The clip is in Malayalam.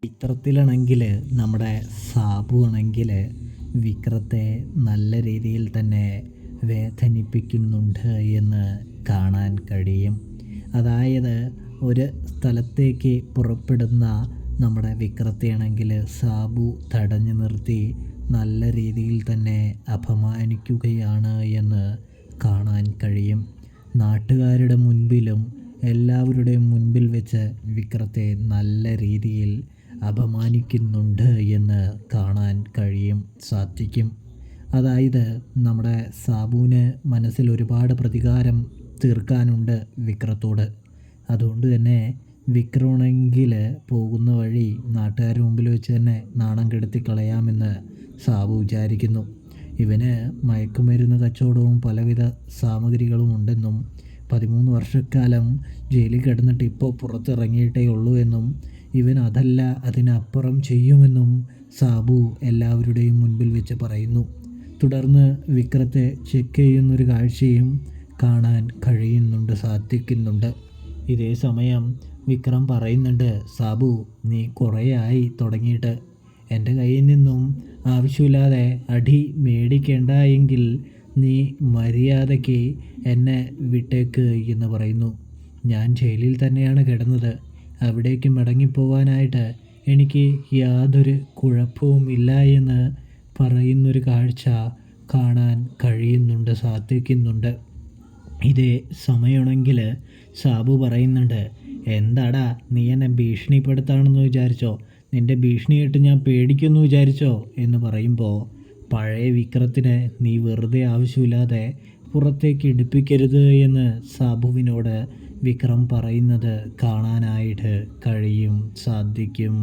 ചിത്രത്തിലാണെങ്കിൽ നമ്മുടെ സാബു ആണെങ്കിൽ വിക്രത്തെ നല്ല രീതിയിൽ തന്നെ വേദനിപ്പിക്കുന്നുണ്ട് എന്ന് കാണാൻ കഴിയും. അതായത് ഒരു സ്ഥലത്തേക്ക് പുറപ്പെടുന്ന നമ്മുടെ വിക്രത്തെയാണെങ്കിൽ സാബു തടഞ്ഞു നിർത്തി നല്ല രീതിയിൽ തന്നെ അപമാനിക്കുകയാണ് എന്ന് കാണാൻ കഴിയും. നാട്ടുകാരുടെ മുൻപിലും എല്ലാവരുടെയും മുൻപിൽ വെച്ച് വിക്രത്തെ നല്ല രീതിയിൽ അപമാനിക്കുന്നുണ്ട് എന്ന് കാണാൻ സാധിക്കും. അതായത് നമ്മുടെ സാബുവിന് മനസ്സിൽ ഒരുപാട് പ്രതികാരം തീർക്കാനുണ്ട് വിക്രത്തോട്. അതുകൊണ്ട് തന്നെ വിക്രമാണെങ്കിൽ പോകുന്ന വഴി നാട്ടുകാരുടെ മുമ്പിൽ വെച്ച് തന്നെ നാണം കെടുത്തി കളയാമെന്ന് സാബു വിചാരിക്കുന്നു. ഇവന് മയക്കുമരുന്ന് കച്ചവടവും പലവിധ സാമഗ്രികളും ഉണ്ടെന്നും 13 വർഷക്കാലം ജയിലിൽ കിടന്നിട്ട് ഇപ്പോൾ പുറത്തിറങ്ങിയിട്ടേ ഉള്ളൂ എന്നും ഇവൻ അതല്ല അതിനപ്പുറം ചെയ്യുമെന്നും സാബു എല്ലാവരുടെയും മുൻപിൽ വെച്ച് പറയുന്നു. തുടർന്ന് വിക്രത്തെ ചെക്ക് ചെയ്യുന്നൊരു കാഴ്ചയും കാണാൻ സാധിക്കുന്നുണ്ട്. ഇതേ സമയം വിക്രം പറയുന്നുണ്ട്, സാബു നീ കുറേയായി തുടങ്ങിയിട്ട് എൻ്റെ കയ്യിൽ നിന്നും ആവശ്യമില്ലാതെ അടി മേടിക്കേണ്ട എങ്കിൽ നീ മര്യാദയ്ക്ക് എന്നെ വിട്ടേക്ക് എന്ന് പറയുന്നു. ഞാൻ ജയിലിൽ തന്നെയാണ് കിടന്നത്. അവിടേക്ക് മടങ്ങിപ്പോവാനായിട്ട് എനിക്ക് യാതൊരു കുഴപ്പവുമില്ല എന്ന് പറയുന്നൊരു കാഴ്ച കാണാൻ സാധിക്കുന്നുണ്ട്. ഇതേ സമയമാണെങ്കിൽ സാബു പറയുന്നുണ്ട്, എന്താടാ നീ എന്നെ ഭീഷണിപ്പെടുത്താണെന്ന് വിചാരിച്ചോ? നിൻ്റെ ഭീഷണി കേട്ട് ഞാൻ പേടിക്കുമെന്ന് വിചാരിച്ചോ എന്ന് പറയുമ്പോൾ പഴയ വിക്രത്തിനെ നീ വെറുതെ ആവശ്യമില്ലാതെ പുറത്തേക്ക് എടുപ്പിക്കരുത് എന്ന് സാബുവിനോട് വിക്രം പറയുന്നത് കാണാനായിട്ട് സാധിക്കും.